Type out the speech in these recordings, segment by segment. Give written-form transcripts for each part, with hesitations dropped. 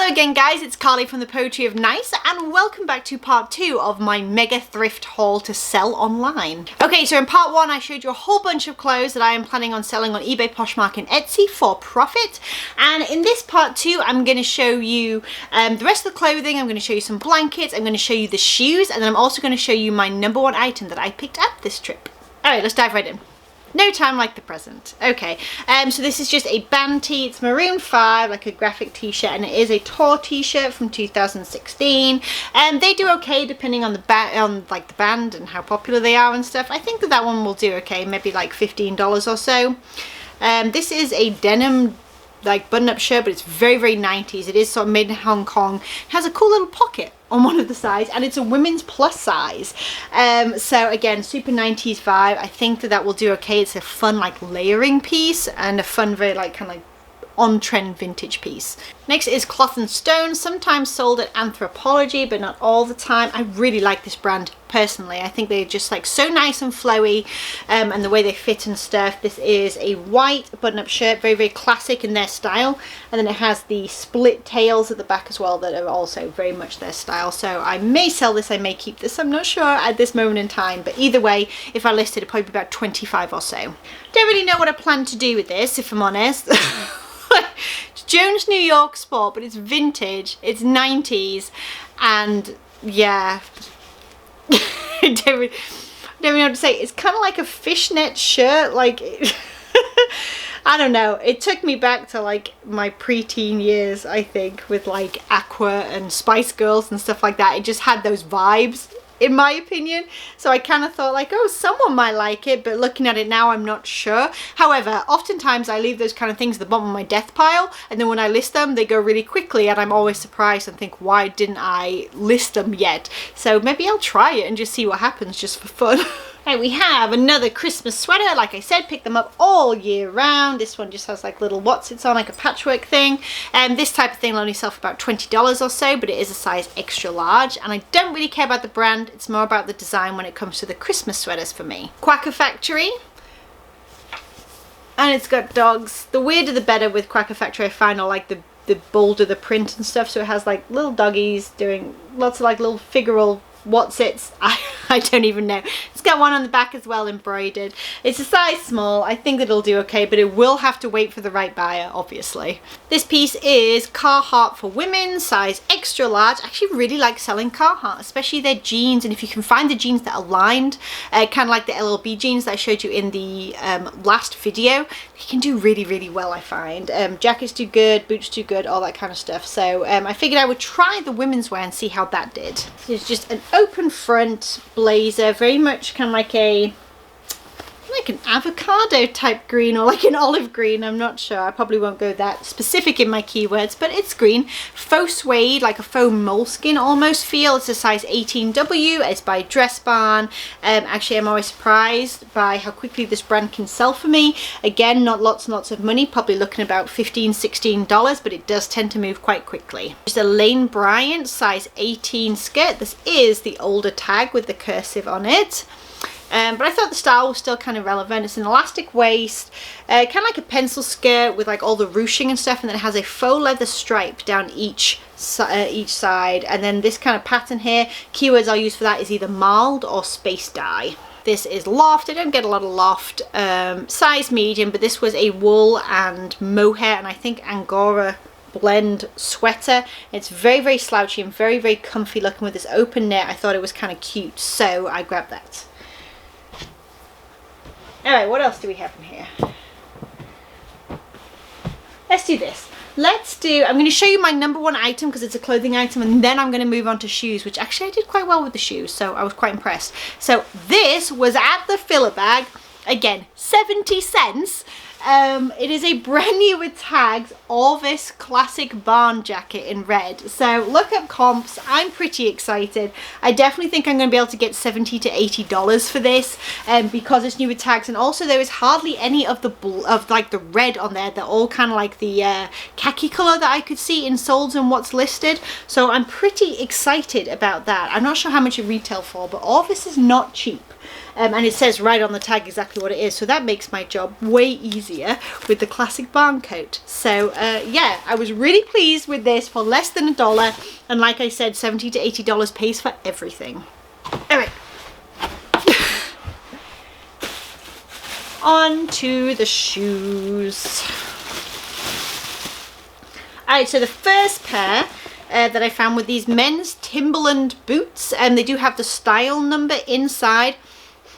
Hello again guys, it's Carly from the Poetry of Nice and welcome back to part 2 of my mega thrift haul to sell online. Okay, so in part 1 I showed you a whole bunch of clothes that I am planning on selling on eBay, Poshmark and Etsy for profit, and in this part 2 I'm going to show you the rest of the clothing. I'm going to show you some blankets, I'm going to show you the shoes, and then I'm also going to show you my #1 item that I picked up this trip. Alright, let's dive right in. No time like the present. Okay, so this is just a band tee. It's maroon 5, like a graphic t-shirt, and it is a tour t-shirt from 2016. And they do okay depending on the band and how popular they are and stuff. I think that one will do okay, maybe like $15 or so. This is a denim like button-up shirt, but it's very 90s. It is sort of made in Hong Kong. It has a cool little pocket on one of the sides, and it's a women's plus size. So again, super 90s vibe. I think that will do okay. It's a fun like layering piece and a fun, very like kind of like on-trend vintage piece. Next is Cloth and Stone, sometimes sold at Anthropologie, but not all the time. I really like this brand personally. I think they're just like so nice and flowy, and the way they fit and stuff. This is a white button-up shirt, very classic in their style, and then it has the split tails at the back as well that are also very much their style. So I may sell this, I may keep this, I'm not sure at this moment in time, but either way, if I listed, it'd probably be about 25 or so. Don't really know what I plan to do with this, if I'm honest. It's Jones New York Sport, but it's vintage, it's 90s, and yeah, I don't really know what to say. It's kind of like a fishnet shirt, like I don't know, it took me back to like my preteen years, I think, with like Aqua and Spice Girls and stuff like that. It just had those vibes, in my opinion, so I kind of thought like, oh, someone might like it, but looking at it now, I'm not sure. However, oftentimes I leave those kind of things at the bottom of my death pile, and then when I list them, they go really quickly, and I'm always surprised and think, why didn't I list them yet? So maybe I'll try it and just see what happens, just for fun. Right, we have another Christmas sweater. Like I said, pick them up all year round. This one just has like little whatsits on, like a patchwork thing. And this type of thing will only sell for about $20 or so, but it is a size extra large. And I don't really care about the brand. It's more about the design when it comes to the Christmas sweaters for me. Quacker Factory. And it's got dogs. The weirder the better with Quacker Factory, I find. I like the bolder the print and stuff. So it has like little doggies doing lots of like little figural whatsits. I don't even know. It's got one on the back as well, embroidered. It's a size small. I think that it'll do okay, but it will have to wait for the right buyer, obviously. This piece is Carhartt for women, size extra large. I actually really like selling Carhartt, especially their jeans, and if you can find the jeans that are lined, kind of like the LLB jeans that I showed you in the last video, you can do really well, I find. Jackets do good, boots do good, all that kind of stuff. So I figured I would try the women's wear and see how that did. So it's just an open front blazer, very much kind of like an avocado type green, or like an olive green, I'm not sure. I probably won't go that specific in my keywords, but it's green. Faux suede, like a faux moleskin almost feel. It's a size 18W. It's by Dress Barn. Actually, I'm always surprised by how quickly this brand can sell for me. Again, not lots and lots of money, probably looking about $15, $16, but it does tend to move quite quickly. Just a Lane Bryant size 18 skirt. This is the older tag with the cursive on it. But I thought the style was still kind of relevant. It's an elastic waist, kind of like a pencil skirt with like all the ruching and stuff, and then it has a faux leather stripe down each side, and then this kind of pattern here, keywords I'll use for that is either marled or space dye. This is loft. I don't get a lot of loft. Size medium, but this was a wool and mohair and I think Angora blend sweater. It's very slouchy and very comfy looking with this open knit. I thought it was kind of cute, so I grabbed that. Alright, what else do we have in here? Let's do this. I'm going to show you my #1 item because it's a clothing item, and then I'm going to move on to shoes, which actually I did quite well with the shoes, so I was quite impressed. So this was at the filler bag. Again, 70 cents. It is a brand new with tags Orvis classic barn jacket in red. So look up comps. I'm pretty excited. I definitely think I'm going to be able to get $70 to $80 for this, because it's new with tags, and also there is hardly any of the like the red on there. They're all kind of like the khaki color that I could see in solds and what's listed. So I'm pretty excited about that. I'm not sure how much it retail for, but Orvis is not cheap. and it says right on the tag exactly what it is, so that makes my job way easier with the classic barn coat. So yeah, I was really pleased with this for less than $1, and like I said, $70 to $80 pays for everything. All right. On to the shoes. Alright, so the first pair that I found were these men's Timberland boots, and they do have the style number inside.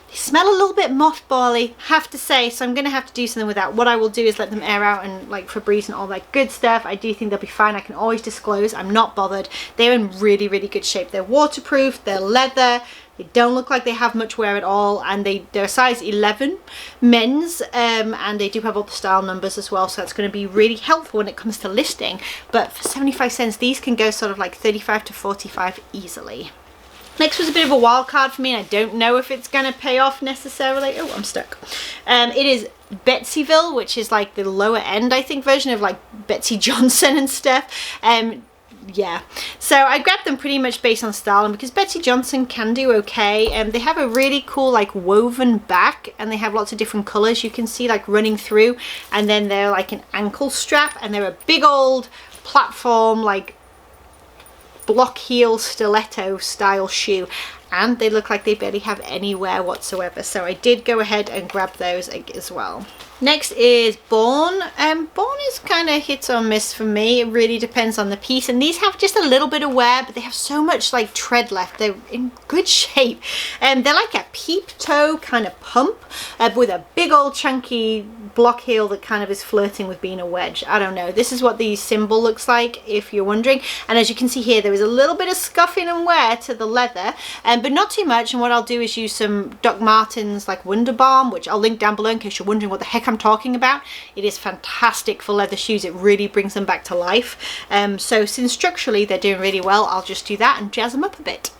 They smell a little bit mothbally, have to say, so I'm going to have to do something with that. What I will do is let them air out and like Febreze and all that good stuff. I do think they'll be fine. I can always disclose. I'm not bothered. They're in really, really good shape. They're waterproof, they're leather, they don't look like they have much wear at all, and they're a size 11 men's, and they do have all the style numbers as well, so that's going to be really helpful when it comes to listing. But for 75 cents, these can go sort of like 35 to 45 easily. Next was a bit of a wild card for me, and I don't know if it's going to pay off necessarily. Oh, I'm stuck. It is Betsyville, which is like the lower end, I think, version of like Betsy Johnson and stuff. Yeah, so I grabbed them pretty much based on style, and because Betsy Johnson can do okay, they have a really cool like woven back, and they have lots of different colors you can see like running through, and then they're like an ankle strap, and they're a big old platform like block heel stiletto style shoe, and they look like they barely have any wear whatsoever, so I did go ahead and grab those as well. Next is Born. Born is kind of hit or miss for me. It really depends on the piece, and these have just a little bit of wear, but they have so much like tread left. They're in good shape, and they're like a peep toe kind of pump with a big old chunky block heel that kind of is flirting with being a wedge. I don't know. This is what the symbol looks like, if you're wondering, and as you can see here, there is a little bit of scuffing and wear to the leather, but not too much. And what I'll do is use some Doc Martens like Wonder Balm, which I'll link down below in case you're wondering what the heck I'm talking about. It is fantastic for leather shoes. It really brings them back to life. So since structurally they're doing really well, I'll just do that and jazz them up a bit.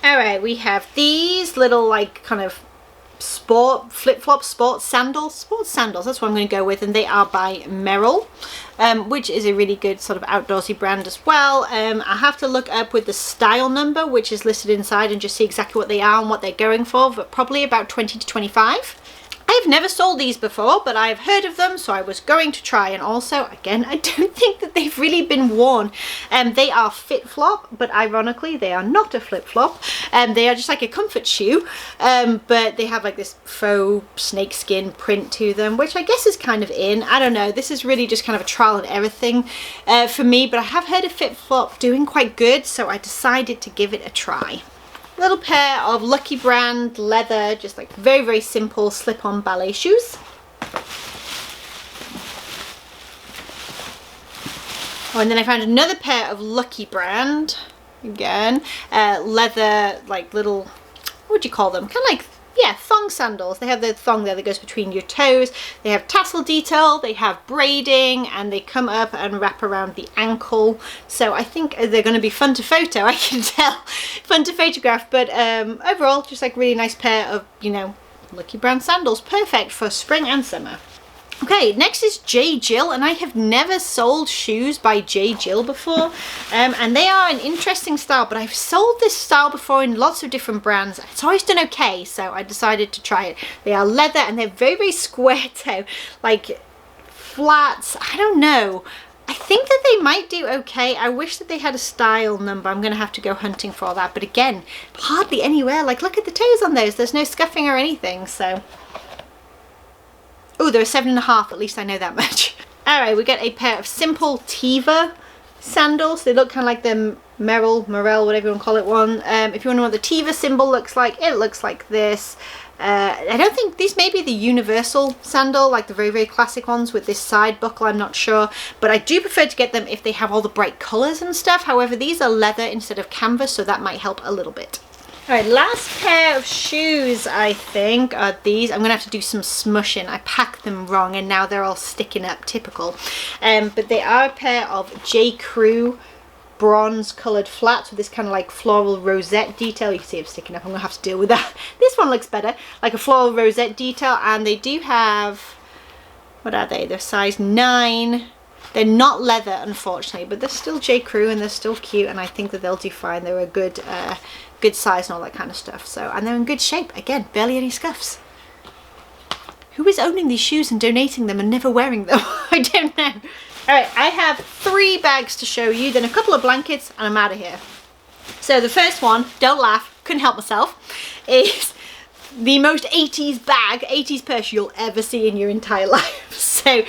All right, we have these little like kind of sport flip-flop sports sandals, that's what I'm going to go with, and they are by Merrell, which is a really good sort of outdoorsy brand as well. I have to look up with the style number, which is listed inside, and just see exactly what they are and what they're going for, but probably about 20 to 25. I've never sold these before, but I've heard of them, so I was going to try. And also, again, I don't think that they've really been worn. They are fit-flop, but ironically, they are not a flip-flop. They are just like a comfort shoe, but they have like this faux snakeskin print to them, which I guess is kind of in. I don't know. This is really just kind of a trial and error thing for me, but I have heard of fit-flop doing quite good, so I decided to give it a try. Little pair of Lucky Brand leather, just like very, very simple slip-on ballet shoes. Oh, and then I found another pair of Lucky Brand, again, leather, like little, what would you call them? Kind of like, yeah, thong sandals. They have the thong there that goes between your toes. They have tassel detail, they have braiding, and they come up and wrap around the ankle. So I think they're going to be fun to photo, I can tell. Fun to photograph, but overall, just like really nice pair of, you know, Lucky Brand sandals. Perfect for spring and summer. Okay, next is J. Jill, and I have never sold shoes by J. Jill before, and they are an interesting style, but I've sold this style before in lots of different brands. It's always done okay, so I decided to try it. They are leather, and they're very, very square toe, like flats. I don't know. I think that they might do okay. I wish that they had a style number. I'm going to have to go hunting for that, but again, hardly anywhere. Like, look at the toes on those. There's no scuffing or anything, so... Oh, they're a 7.5, at least I know that much. Alright, we get a pair of simple Teva sandals. They look kind of like the Morel, whatever you want to call it one. If you want to know what the Teva symbol looks like, it looks like this. I don't think these may be the universal sandal, like the very, very classic ones with this side buckle, I'm not sure. But I do prefer to get them if they have all the bright colours and stuff. However, these are leather instead of canvas, so that might help a little bit. Alright, last pair of shoes, I think, are these. I'm going to have to do some smushing. I packed them wrong and now they're all sticking up, typical. But they are a pair of J. Crew bronze coloured flats with this kind of like floral rosette detail. You can see I'm sticking up, I'm going to have to deal with that. This one looks better, like a floral rosette detail, and they do have, what are they? They're size 9. They're not leather, unfortunately, but they're still J. Crew and they're still cute, and I think that they'll do fine. They're a good good size and all that kind of stuff. So, and they're in good shape. Again, barely any scuffs. Who is owning these shoes and donating them and never wearing them? I don't know. All right, I have 3 bags to show you, then a couple of blankets, and I'm out of here. So the first one, don't laugh, couldn't help myself, is the most 80s bag, 80s purse you'll ever see in your entire life. So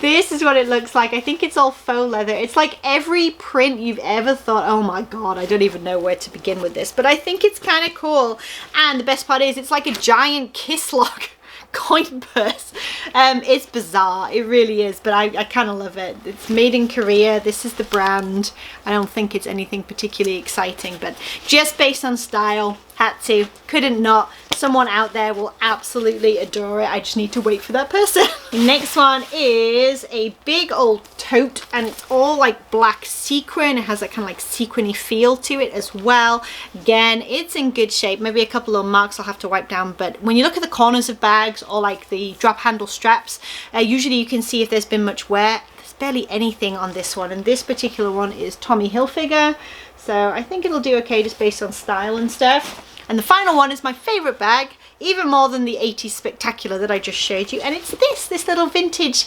this is what it looks like. I think it's all faux leather. It's like every print you've ever thought, oh my god, I don't even know where to begin with this. But I think it's kind of cool. And the best part is it's like a giant kiss lock coin purse. It's bizarre, it really is, but I kind of love it. It's made in Korea. This is the brand. I don't think it's anything particularly exciting, but just based on style, had to, couldn't not. Someone out there will absolutely adore it. I just need to wait for that person. The next one is a big old tote, and it's all like black sequin. It has that kind of like sequiny feel to it as well. Again, it's in good shape. Maybe a couple of marks I'll have to wipe down, but when you look at the corners of bags or like the drop handle straps, usually you can see if there's been much wear. There's barely anything on this one, and this particular one is Tommy Hilfiger, so I think it'll do okay just based on style and stuff. And the final one is my favorite bag, even more than the 80s Spectacular that I just showed you, and it's this little vintage,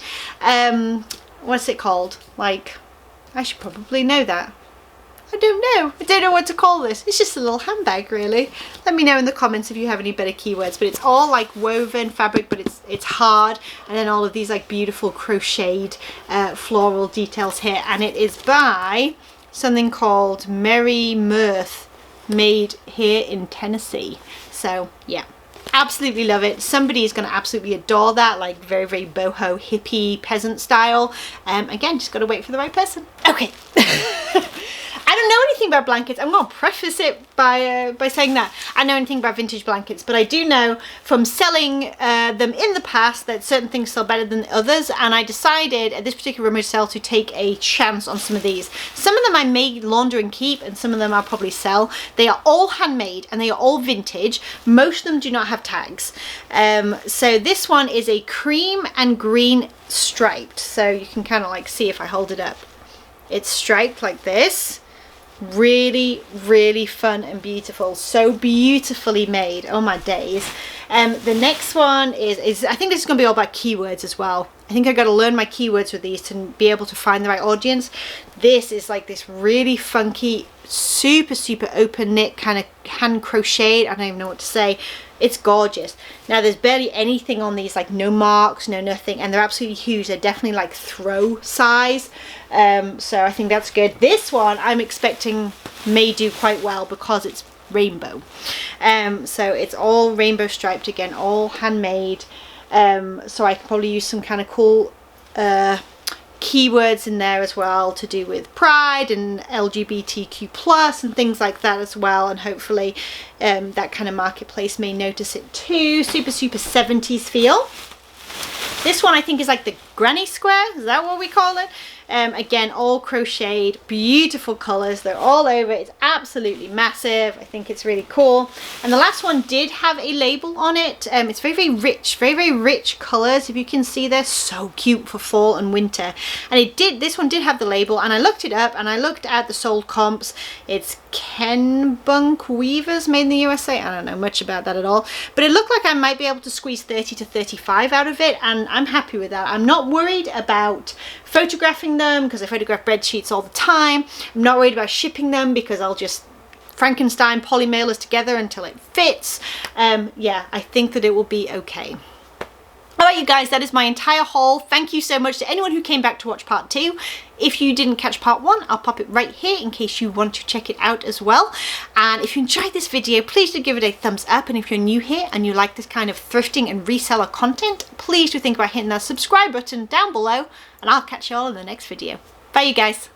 what's it called? Like, I should probably know that. I don't know what to call this. It's just a little handbag, really. Let me know in the comments if you have any better keywords. But it's all like woven fabric, but it's hard, and then all of these like beautiful crocheted floral details here, and it is by something called Merry Mirth, made here in Tennessee. So yeah, absolutely love it. Somebody is going to absolutely adore that, like very, very boho hippie peasant style. Again, just got to wait for the right person. Okay. I don't know anything about blankets. I'm going to preface it by saying that I know anything about vintage blankets, but I do know from selling them in the past that certain things sell better than others, and I decided at this particular remote sale to take a chance on some of these. Some of them I may launder and keep, and some of them I'll probably sell. They are all handmade and they are all vintage. Most of them do not have tags. So this one is a cream and green striped, so you can kind of like see if I hold it up. It's striped like this. Really, really fun and beautiful. So beautifully made. Oh my days. The next one is I think this is going to be all about keywords as well. I think I got to learn my keywords with these to be able to find the right audience. This is like this really funky, super open knit kind of hand crocheted. I don't even know what to say. It's gorgeous. Now there's barely anything on these, like no marks, no nothing, and they're absolutely huge. They're definitely like throw size. So I think that's good. This one I'm expecting may do quite well because it's rainbow. So it's all rainbow striped again, all handmade. So I can probably use some kind of cool keywords in there as well to do with pride and LGBTQ plus and things like that as well, and hopefully that kind of marketplace may notice it too. Super 70s feel. This one I think is like the granny square, is that what we call it? Again, all crocheted, beautiful colors. They're all over. It's absolutely massive. I think it's really cool. And the last one did have a label on it. It's very rich colors. If you can see, they're so cute for fall and winter. And this one did have the label, and I looked it up and I looked at the sold comps. It's Kenbunk Weavers, made in the USA. I don't know much about that at all, but it looked like I might be able to squeeze 30 to 35 out of it, and I'm happy with that. I'm not worried about photographing them because I photograph breadsheets all the time. I'm not worried about shipping them because I'll just Frankenstein polymailers together until it fits. Yeah, I think that it will be okay. All right, you guys, that is my entire haul. Thank you so much to anyone who came back to watch part 2. If you didn't catch part 1, I'll pop it right here in case you want to check it out as well. And if you enjoyed this video, please do give it a thumbs up. And if you're new here and you like this kind of thrifting and reseller content, please do think about hitting that subscribe button down below, and I'll catch you all in the next video. Bye, you guys.